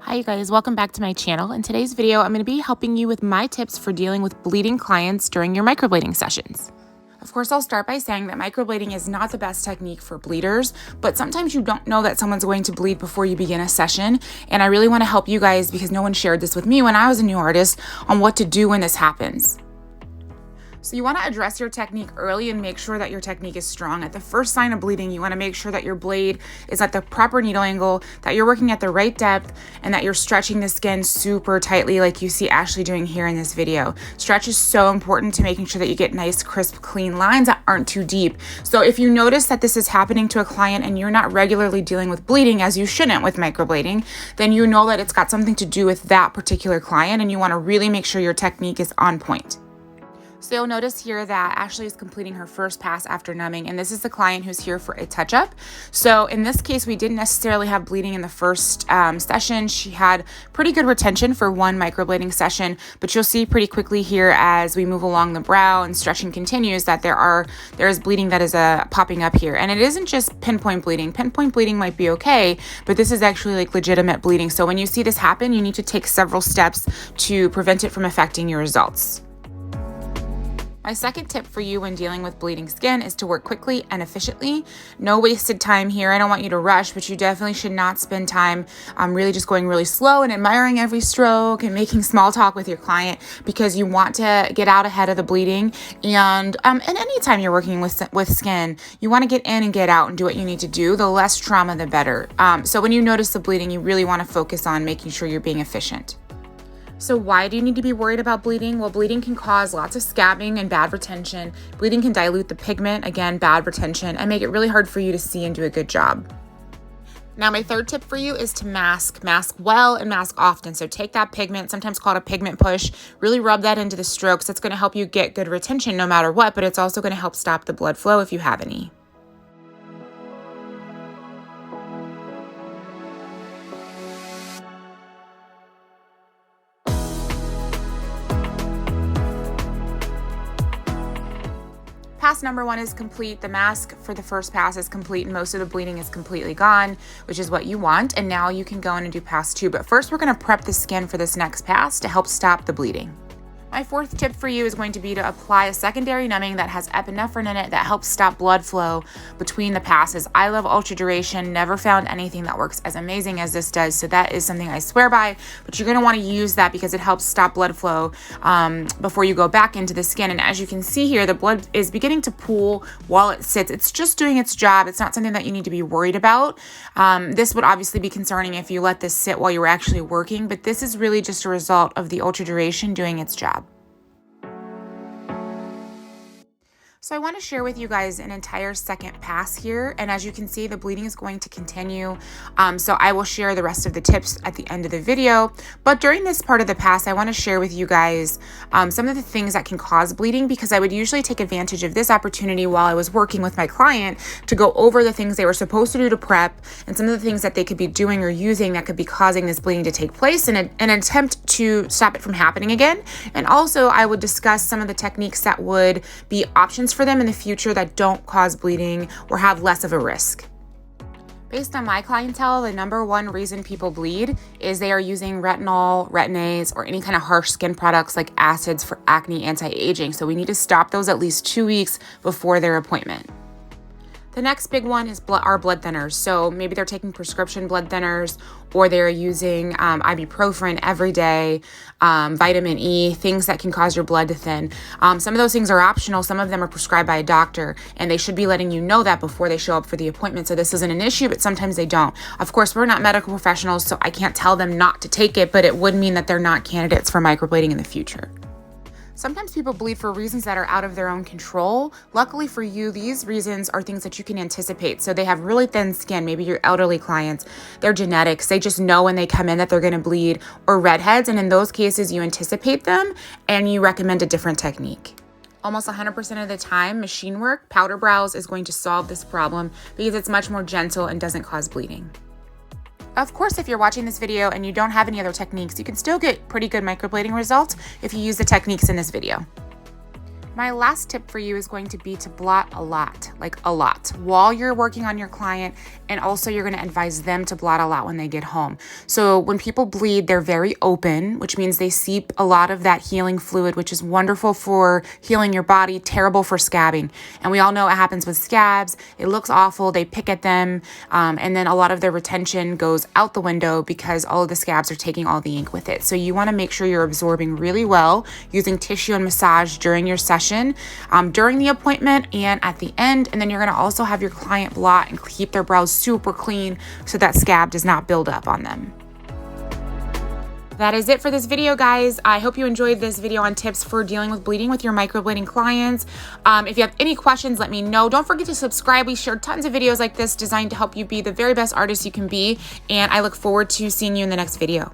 Hi you guys, welcome back to my channel. In today's video, I'm going to be helping you with my tips for dealing with bleeding clients during your microblading sessions. Of course, I'll start by saying that microblading is not the best technique for bleeders, but sometimes you don't know that someone's going to bleed before you begin a session. And I really want to help you guys because no one shared this with me when I was a new artist on what to do when this happens. So you want to address your technique early and make sure that your technique is strong. At the first sign of bleeding, you want to make sure that your blade is at the proper needle angle, that you're working at the right depth, and that you're stretching the skin super tightly like you see Ashley doing here in this video. Stretch is so important to making sure that you get nice, crisp, clean lines that aren't too deep. So if you notice that this is happening to a client and you're not regularly dealing with bleeding, as you shouldn't with microblading, then you know that it's got something to do with that particular client, and you want to really make sure your technique is on point. So you'll notice here that Ashley is completing her first pass after numbing, and this is the client who's here for a touch-up. So in this case, we didn't necessarily have bleeding in the first session. She had pretty good retention for one microblading session, but you'll see pretty quickly here as we move along the brow and stretching continues that there is bleeding that is popping up here. And it isn't just pinpoint bleeding. Pinpoint bleeding might be okay, but this is actually like legitimate bleeding. So when you see this happen, you need to take several steps to prevent it from affecting your results. My second tip for you when dealing with bleeding skin is to work quickly and efficiently. No wasted time here. I don't want you to rush, but you definitely should not spend time really just going really slow and admiring every stroke and making small talk with your client, because you want to get out ahead of the bleeding. And anytime you're working with skin, you want to get in and get out and do what you need to do. The less trauma, the better. So when you notice the bleeding, you really want to focus on making sure you're being efficient. So why do you need to be worried about bleeding? Well, bleeding can cause lots of scabbing and bad retention. Bleeding can dilute the pigment, again, bad retention, and make it really hard for you to see and do a good job. Now, my third tip for you is to mask. Mask well and mask often. So take that pigment, sometimes called a pigment push, really rub that into the strokes. That's going to help you get good retention no matter what, but it's also going to help stop the blood flow if you have any. Pass number one is complete. The mask for the first pass is complete and most of the bleeding is completely gone, which is what you want. And now you can go in and do pass two. But first, we're going to prep the skin for this next pass to help stop the bleeding. My fourth tip for you is going to be to apply a secondary numbing that has epinephrine in it that helps stop blood flow between the passes. I love ultra duration, never found anything that works as amazing as this does, so that is something I swear by, but you're going to want to use that because it helps stop blood flow before you go back into the skin. And as you can see here, the blood is beginning to pool while it sits. It's just doing its job. It's not something that you need to be worried about. This would obviously be concerning if you let this sit while you were actually working, but this is really just a result of the ultra duration doing its job. So I want to share with you guys an entire second pass here. And as you can see, the bleeding is going to continue. So I will share the rest of the tips at the end of the video. But during this part of the pass, I want to share with you guys some of the things that can cause bleeding, because I would usually take advantage of this opportunity while I was working with my client to go over the things they were supposed to do to prep and some of the things that they could be doing or using that could be causing this bleeding to take place in an attempt to stop it from happening again. And also I would discuss some of the techniques that would be options for them in the future that don't cause bleeding or have less of a risk. Based on my clientele, the number one reason people bleed is they are using retinol, retin-A's, or any kind of harsh skin products like acids for acne, anti-aging. So we need to stop those at least 2 weeks before their appointment. The next big one is our blood thinners. So maybe they're taking prescription blood thinners, or they're using ibuprofen every day, vitamin E, things that can cause your blood to thin. Some of those things are optional. Some of them are prescribed by a doctor, and they should be letting you know that before they show up for the appointment. So this isn't an issue, but sometimes they don't. Of course, we're not medical professionals, so I can't tell them not to take it, but it would mean that they're not candidates for microblading in the future. Sometimes people bleed for reasons that are out of their own control. Luckily for you, these reasons are things that you can anticipate. So they have really thin skin, maybe your elderly clients, their genetics, they just know when they come in that they're gonna bleed, or redheads, and in those cases you anticipate them and you recommend a different technique. Almost 100% of the time, machine work, powder brows, is going to solve this problem because it's much more gentle and doesn't cause bleeding. Of course, if you're watching this video and you don't have any other techniques, you can still get pretty good microblading results if you use the techniques in this video. My last tip for you is going to be to blot a lot, like a lot, while you're working on your client, and also you're gonna advise them to blot a lot when they get home. So when people bleed, they're very open, which means they seep a lot of that healing fluid, which is wonderful for healing your body, terrible for scabbing. And we all know what happens with scabs. It looks awful, they pick at them, and then a lot of their retention goes out the window because all of the scabs are taking all the ink with it. So you wanna make sure you're absorbing really well using tissue and massage during your session, during the appointment and at the end. And then you're gonna also have your client blot and keep their brows super clean so that scab does not build up on them. That is it for this video, guys. I hope you enjoyed this video on tips for dealing with bleeding with your microblading clients. If you have any questions, let me know. Don't forget to subscribe. We share tons of videos like this designed to help you be the very best artist you can be. And I look forward to seeing you in the next video.